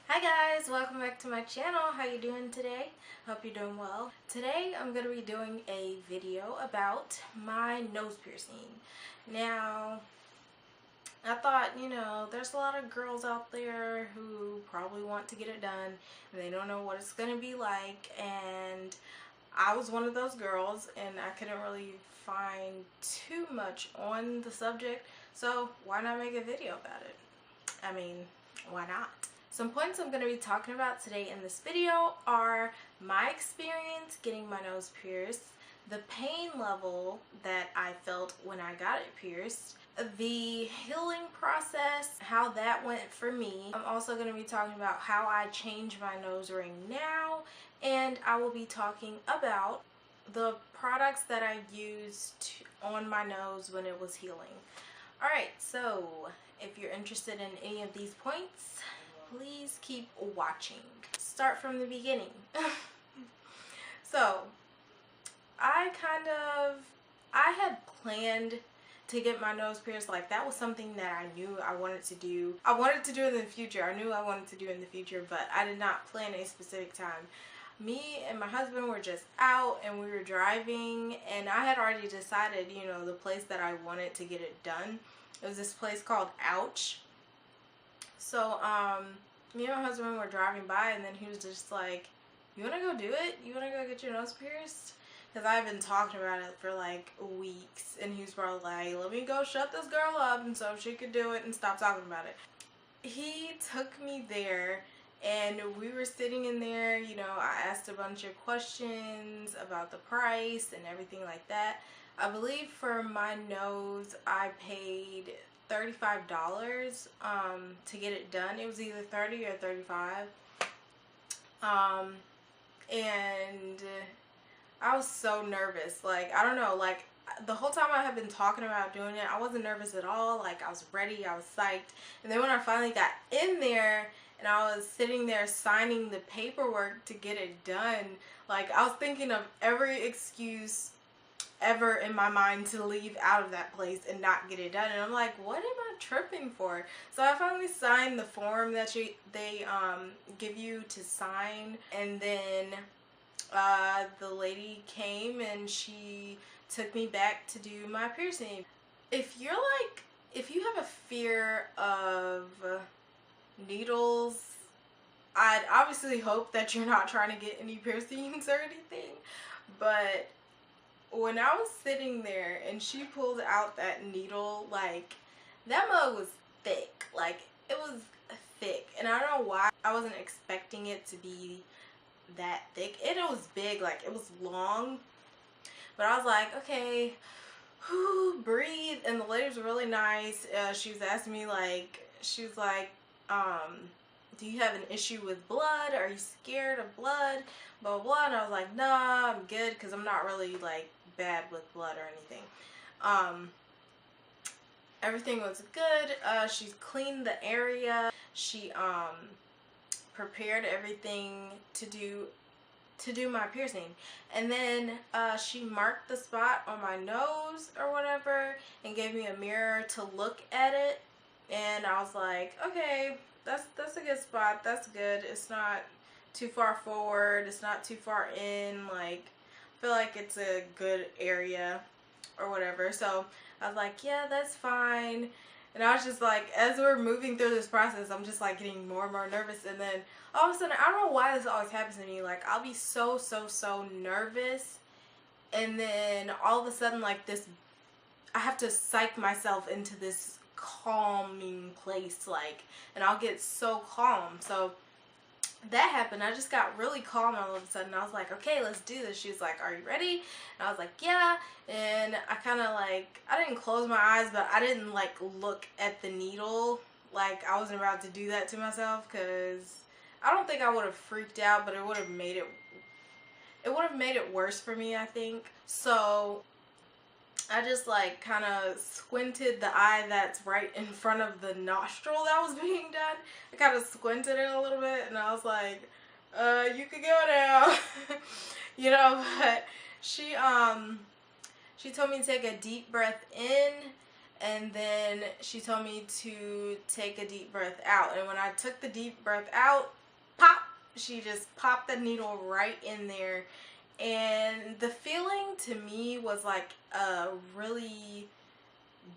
Hi guys, welcome back to my channel. How you doing today? Hope you're doing well. Today I'm going to be doing a video about my nose piercing. Now, I thought, there's a lot of girls out there who probably want to get it done and they don't know what it's going to be like, and I was one of those girls and I couldn't really find too much on the subject, so why not make a video about it? I mean, why not? Some points I'm going to be talking about today in this video are my experience getting my nose pierced, the pain level that I felt when I got it pierced, the healing process, how that went for me. I'm also going to be talking about how I change my nose ring now, and I will be talking about the products that I used on my nose when it was healing. Alright, so if you're interested in any of these points, please keep watching. Start from the beginning. So, I had planned to get my nose pierced. Like, that was something that I knew I wanted to do. I wanted to do it in the future. I knew I wanted to do it in the future, but I did not plan a specific time. Me and my husband were just out and we were driving, and I had already decided, the place that I wanted to get it done. It was this place called Ouch. So, me and my husband were driving by, and then he was just like, you want to go do it? You want to go get your nose pierced? Because I've been talking about it for like weeks, and he was probably like, let me go shut this girl up and so she could do it and stop talking about it. He took me there, and we were sitting in there, I asked a bunch of questions about the price and everything like that. I believe for my nose, I paid $35 to get it done. It was either 30 or 35. And I was so nervous. Like, I don't know, like, the whole time I had been talking about doing it, I wasn't nervous at all. Like, I was ready, I was psyched. And then when I finally got in there and I was sitting there signing the paperwork to get it done, like, I was thinking of every excuse ever in my mind to leave out of that place and not get it done. And I'm like, what am I tripping for? So I finally signed the form that they give you to sign, and then the lady came and she took me back to do my piercing. If you have a fear of needles, I'd obviously hope that you're not trying to get any piercings or anything, but when I was sitting there and she pulled out that needle, like, that mug was thick. Like, it was thick, and I don't know why I wasn't expecting it to be that thick. It was big, like, it was long, but I was like, okay, whew, breathe. And the lady was really nice. She was asking me, like, she was like, do you have an issue with blood? Are you scared of blood? Blah, blah, blah. And I was like, nah, I'm good, because I'm not really, like, bad with blood or anything. Everything was good. She cleaned the area. She prepared everything to do my piercing, and then she marked the spot on my nose or whatever and gave me a mirror to look at it, and I was like, okay, that's a good spot, that's good. It's not too far forward, it's not too far in, like, I feel like it's a good area or whatever. So I was like, yeah, that's fine. And I was just like, as we're moving through this process, I'm just like getting more and more nervous. And then all of a sudden, I don't know why this always happens to me. Like, I'll be so nervous. And then all of a sudden, like, I have to psych myself into this calming place. Like, and I'll get so calm. So that happened. I just got really calm all of a sudden. I was like, okay, let's do this. She was like, are you ready? And I was like, yeah. And I kind of like, I didn't close my eyes, but I didn't like look at the needle. Like, I wasn't about to do that to myself, because I don't think I would have freaked out, but it would have made it worse for me, I think. So I just like kind of squinted the eye that's right in front of the nostril that was being done. I kind of squinted it a little bit, and I was like, you could go now. But she told me to take a deep breath in And then she told me to take a deep breath out. And when I took the deep breath out, pop, she just popped the needle right in there. And the feeling to me was like a really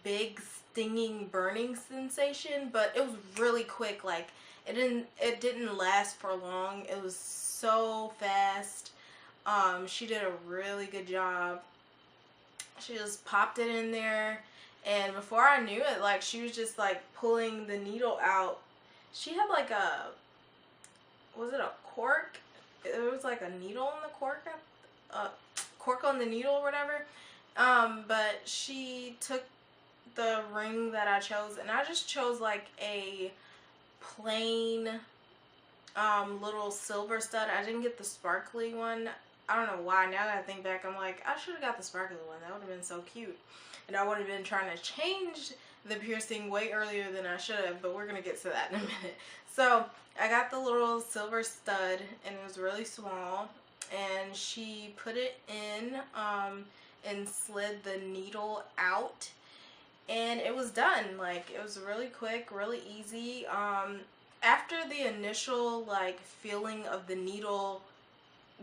big stinging burning sensation, but it was really quick. Like it didn't last for long. It was so fast. She did a really good job. She just popped it in there, and before I knew it, like, she was just like pulling the needle out. She had like a, was it a cork? It was like a needle on the cork, cork on the needle or whatever. But she took the ring that I chose, and I just chose like a plain little silver stud. I didn't get the sparkly one. I don't know why. Now that I think back, I'm like, I should have got the sparkly one. That would have been so cute. And I would have been trying to change the piercing way earlier than I should have, but we're going to get to that in a minute. So I got the little silver stud, and it was really small. And she put it in and slid the needle out. And it was done. Like, it was really quick, really easy. After the initial, like, feeling of the needle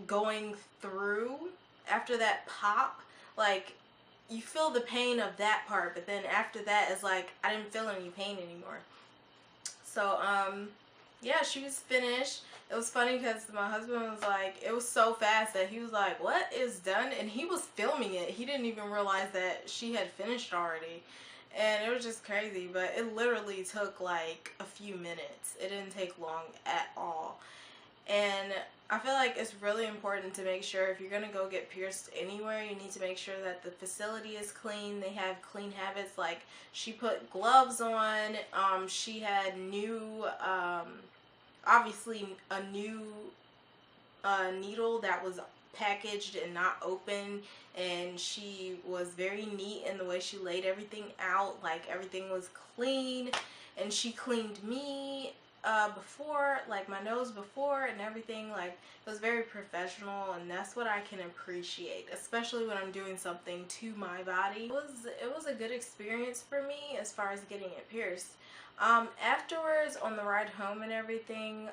going through, after that pop, like, you feel the pain of that part, but then after that, it's like, I didn't feel any pain anymore. So, yeah, she was finished. It was funny because my husband was like, it was so fast that he was like, what is done? And he was filming it. He didn't even realize that she had finished already. And it was just crazy, but it literally took like a few minutes. It didn't take long at all. And I feel like it's really important to make sure if you're going to go get pierced anywhere, you need to make sure that the facility is clean. They have clean habits. Like, she put gloves on. She had new, obviously a new needle that was packaged and not open, and she was very neat in the way she laid everything out. Like, everything was clean, and she cleaned me before, like my nose before and everything. Like, it was very professional, and that's what I can appreciate, especially when I'm doing something to my body. It was a good experience for me as far as getting it pierced. Afterwards, on the ride home and everything,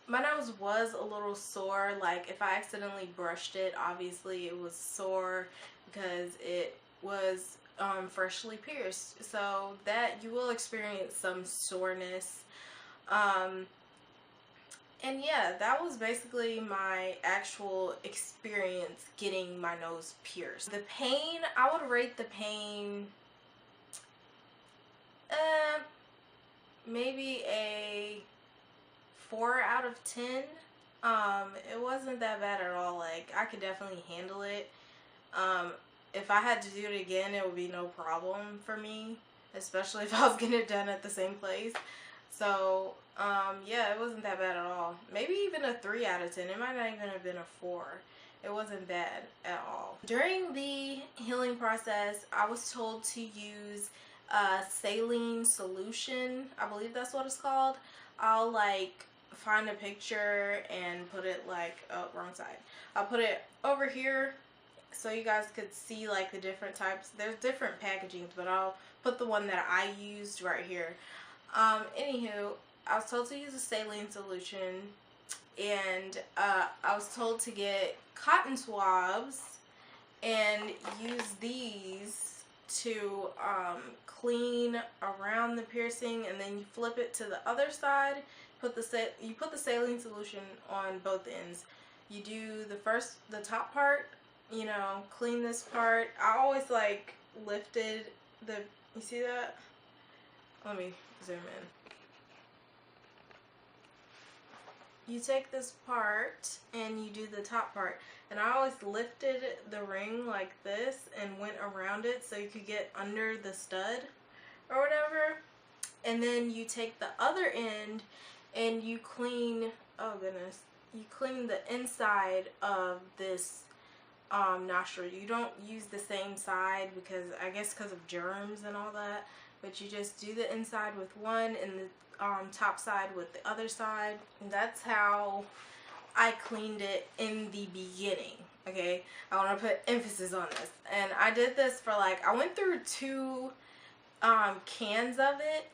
my nose was a little sore. Like, if I accidentally brushed it, obviously it was sore because it was freshly pierced. So that you will experience some soreness. And yeah, that was basically my actual experience getting my nose pierced. The pain, I would rate the pain maybe a 4 out of 10. It wasn't that bad at all. Like, I could definitely handle it. If I had to do it again, it would be no problem for me, especially if I was getting it done at the same place. So, yeah, it wasn't that bad at all. Maybe even a 3 out of 10. It might not even have been a 4. It wasn't bad at all. During the healing process, I was told to use saline solution. I believe that's what it's called. I'll, like, find a picture and put it, like, oh, wrong side. I'll put it over here so you guys could see, like, the different types. There's different packagings, but I'll put the one that I used right here. Anywho, I was told to use a saline solution, and I was told to get cotton swabs and use these to clean around the piercing, and then you flip it to the other side. You put the saline solution on both ends. You do the top part, you know, clean this part. I always, like, lifted the, you see that? Let me zoom in. You take this part and you do the top part. And I always lifted the ring like this and went around it so you could get under the stud or whatever. And then you take the other end and you clean, oh goodness, you clean the inside of this nostril. You don't use the same side because, I guess because of germs and all that, but you just do the inside with one and the top side with the other side. And that's how I cleaned it in the beginning. Okay, I want to put emphasis on this. And I did this for like, I went through 2 cans of it,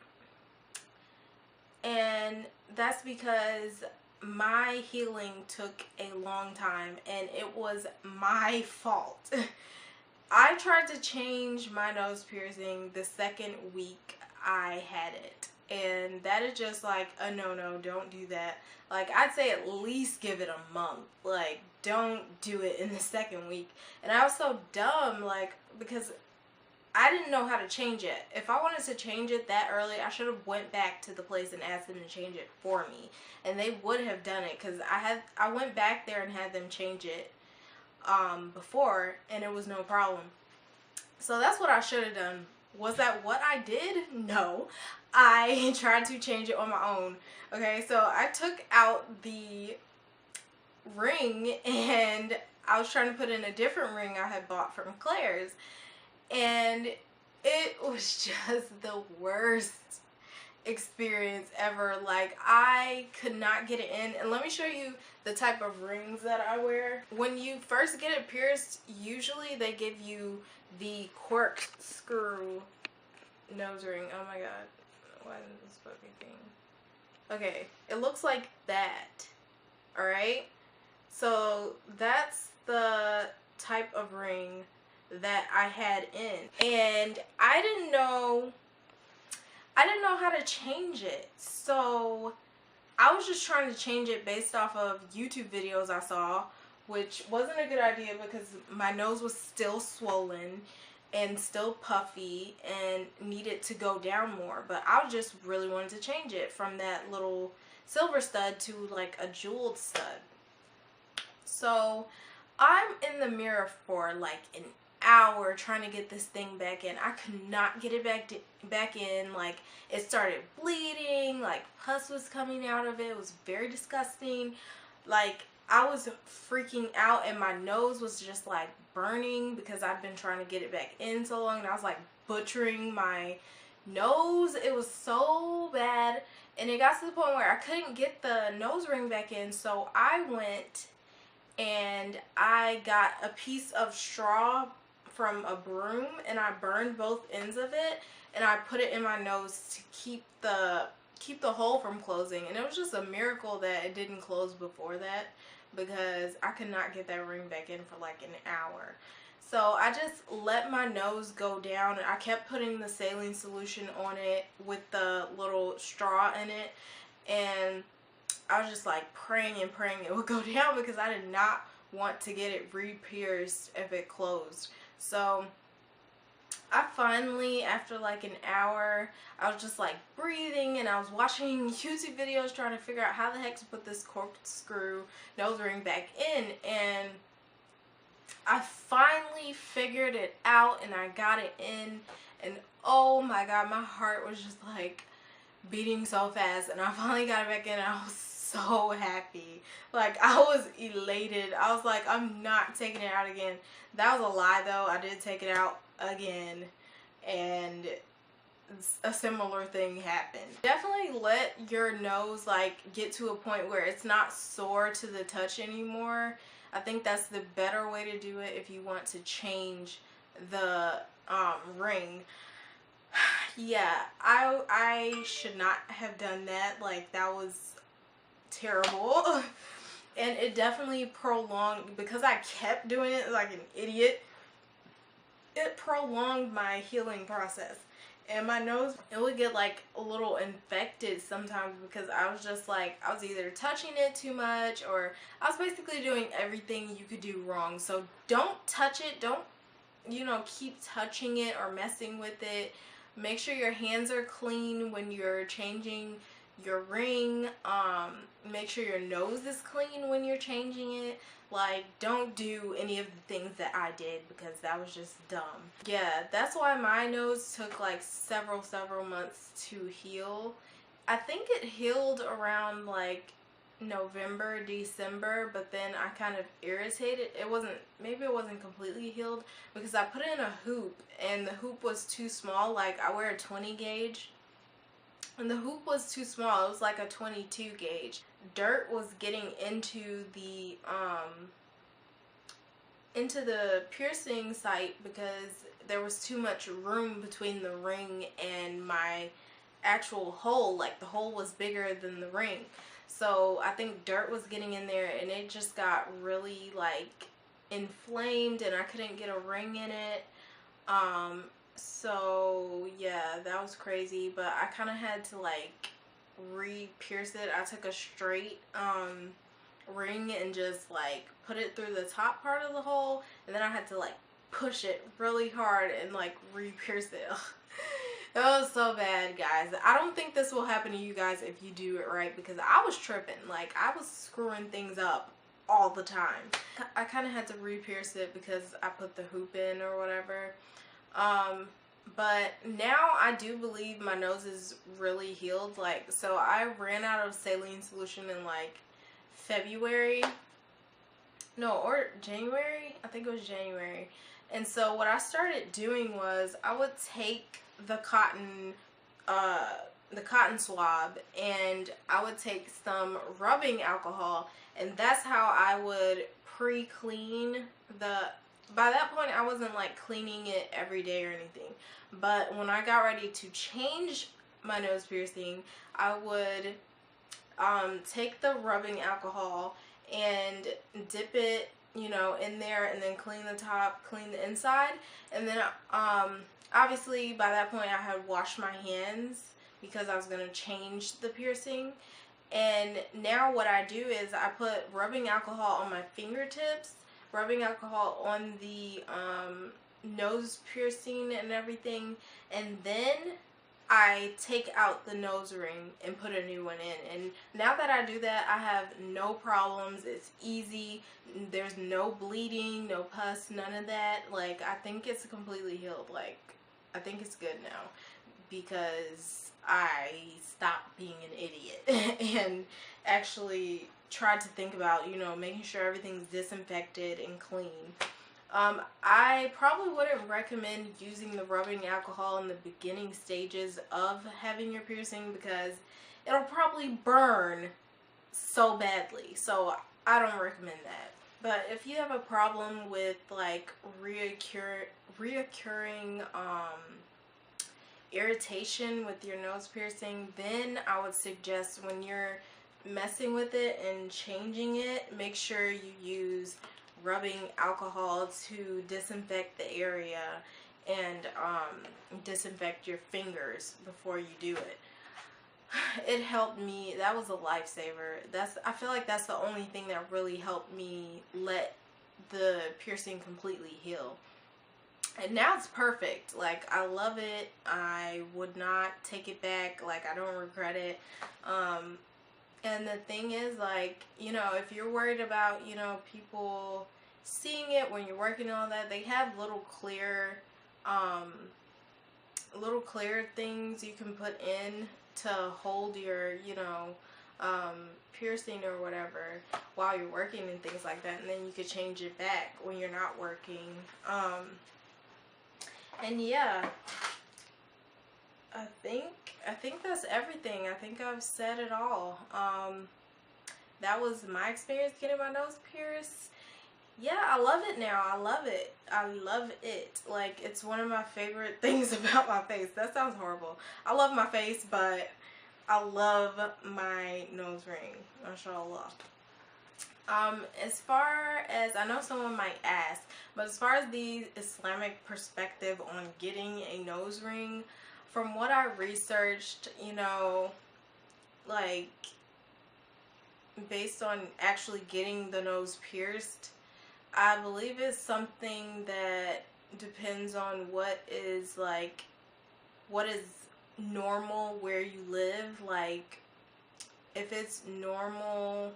and that's because my healing took a long time and it was my fault. I tried to change my nose piercing the 2nd week I had it, and that is just like a no-no. Don't do that. Like, I'd say at least give it a month. Like, don't do it in the 2nd week. And I was so dumb, like, because I didn't know how to change it. If I wanted to change it that early, I should have went back to the place and asked them to change it for me, and they would have done it, because I went back there and had them change it before, and it was no problem. So that's what I should have done. Was that what I did? No. I tried to change it on my own. Okay, so I took out the ring and I was trying to put in a different ring I had bought from Claire's, and it was just the worst experience ever. Like, I could not get it in. And let me show you the type of rings that I wear. When you first get it pierced, usually they give you the corkscrew nose ring. Oh my god, why is this fucking thing? Okay, it looks like that. Alright, so that's the type of ring that I had in, and I didn't know how to change it. So I was just trying to change it based off of YouTube videos I saw, which wasn't a good idea because my nose was still swollen and still puffy and needed to go down more. But I just really wanted to change it from that little silver stud to like a jeweled stud. So I'm in the mirror for like an hour trying to get this thing back in. I could not get it back in. Like, it started bleeding, like pus was coming out of it. It was very disgusting. Like, I was freaking out, and my nose was just like burning because I've been trying to get it back in so long, and I was like butchering my nose. It was so bad, and it got to the point where I couldn't get the nose ring back in. So I went and I got a piece of straw from a broom, and I burned both ends of it, and I put it in my nose to keep the hole from closing. And it was just a miracle that it didn't close before that, because I could not get that ring back in for like an hour. So I just let my nose go down, and I kept putting the saline solution on it with the little straw in it, and I was just like praying and praying it would go down, because I did not want to get it re-pierced if it closed. So I finally, after like an hour, I was just like breathing, and I was watching YouTube videos trying to figure out how the heck to put this corkscrew nose ring back in, and I finally figured it out, and I got it in, and oh my god, my heart was just like beating so fast, and I finally got it back in, and I was so happy. Like, I was elated. I was like, I'm not taking it out again. That was a lie though. I did take it out again, and a similar thing happened. Definitely let your nose like get to a point where it's not sore to the touch anymore. I think that's the better way to do it if you want to change the ring. Yeah, I should not have done that. Like, that was terrible. And it definitely prolonged, because I kept doing it like an idiot, it prolonged my healing process. And my nose, it would get like a little infected sometimes, because I was just like, I was either touching it too much, or I was basically doing everything you could do wrong. So don't touch it. Don't, you know, keep touching it or messing with it. Make sure your hands are clean when you're changing your ring. Make sure your nose is clean when you're changing it. Like, don't do any of the things that I did, because that was just dumb. Yeah, that's why my nose took like several months to heal. I think it healed around like November, December, but then I kind of irritated. Maybe it wasn't completely healed, because I put in a hoop, and the hoop was too small. Like, I wear a 20 gauge, and the hoop was too small. It was like a 22 gauge. Dirt was getting into the piercing site because there was too much room between the ring and my actual hole. Like, the hole was bigger than the ring. So I think dirt was getting in there, and it just got really like inflamed, and I couldn't get a ring in it. So yeah, that was crazy, but I kind of had to like re-pierce it. I took a straight ring and just like put it through the top part of the hole, and then I had to like push it really hard and like re-pierce it. It was so bad, guys. I don't think this will happen to you guys if you do it right, because I was tripping. Like, I was screwing things up all the time. I kind of had to re-pierce it because I put the hoop in or whatever. But now I do believe my nose is really healed. Like, so I ran out of saline solution in like February. No, or January. I think it was January. And so what I started doing was I would take the cotton swab, and I would take some rubbing alcohol, and that's how I would pre-clean the. By that point, I wasn't like cleaning it every day or anything, but when I got ready to change my nose piercing, I would take the rubbing alcohol and dip it, you know, in there, and then clean the top, clean the inside, and then obviously by that point I had washed my hands because I was going to change the piercing. And now what I do is I put rubbing alcohol on my fingertips, rubbing alcohol on the nose piercing and everything, and then I take out the nose ring and put a new one in. And now that I do that, I have no problems. It's easy. There's no bleeding, no pus, none of that. Like, I think it's completely healed. Like, I think it's good now because I stopped being an idiot and actually tried to think about, you know, making sure everything's disinfected and clean. I probably wouldn't recommend using the rubbing alcohol in the beginning stages of having your piercing because it'll probably burn so badly. So I don't recommend that. But if you have a problem with like reoccurring irritation with your nose piercing, then I would suggest when you're messing with it and changing it, make sure you use rubbing alcohol to disinfect the area and disinfect your fingers before you do it. It helped me. That was a lifesaver. I feel like that's the only thing that really helped me let the piercing completely heal. And now it's perfect. Like, I love it. I would not take it back. Like, I don't regret it. And the thing is, like, you know, if you're worried about, you know, people seeing it when you're working on that, they have little clear things you can put in to hold your, you know, piercing or whatever while you're working and things like that, and then you could change it back when you're not working. And yeah, I think that's everything. I think I've said it all. That was my experience getting my nose pierced. Yeah, I love it now. I love it. I love it. Like, it's one of my favorite things about my face. That sounds horrible. I love my face, but I love my nose ring. Mashallah. As far as, I know someone might ask, but as far as the Islamic perspective on getting a nose ring, from what I researched, you know, like, based on actually getting the nose pierced, I believe it's something that depends on what is normal where you live. Like, if it's normal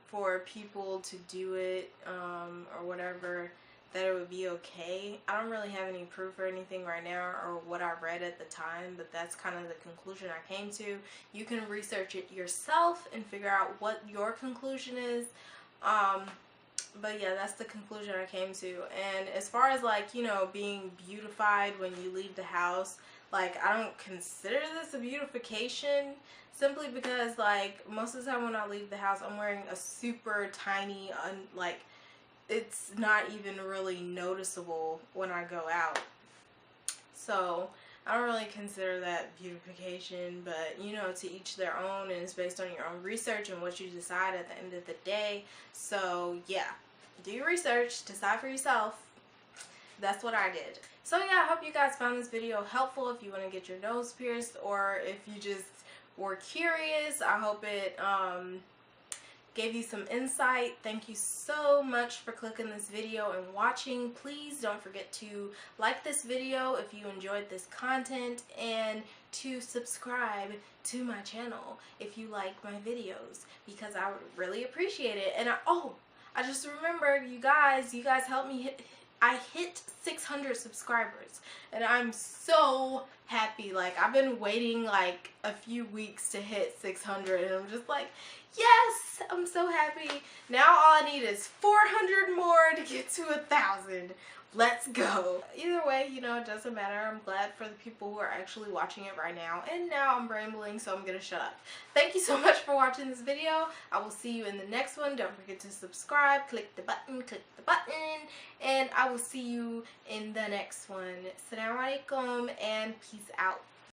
for people to do it or whatever, that it would be okay. I don't really have any proof or anything right now or what I read at the time, but that's kind of the conclusion I came to. You can research it yourself and figure out what your conclusion is. But yeah, that's the conclusion I came to. And as far as, like, you know, being beautified when you leave the house, Like, I don't consider this a beautification, simply because, like, most of the time when I leave the house, I'm wearing a super tiny, like, it's not even really noticeable when I go out. So I don't really consider that beautification, but you know, to each their own, and it's based on your own research and what you decide at the end of the day. So yeah, do your research, decide for yourself. That's what I did. So yeah, I hope you guys found this video helpful. If you want to get your nose pierced, or if you just were curious, I hope it gave you some insight. Thank you so much for clicking this video and watching. Please don't forget to like this video if you enjoyed this content, and to subscribe to my channel if you like my videos, because I would really appreciate it. And I just remembered, you guys helped me I hit 600 subscribers, and I'm so happy. Like, I've been waiting like a few weeks to hit 600, and I'm just like, yes, I'm so happy. Now all I need is 400 more to get to 1,000. Let's go. Either way, you know, it doesn't matter. I'm glad for the people who are actually watching it right now. And now I'm rambling, so I'm gonna shut up. Thank you so much for watching this video. I will see you in the next one. Don't forget to subscribe, click the button, and I will see you in the next one. Assalamu alaikum and peace out.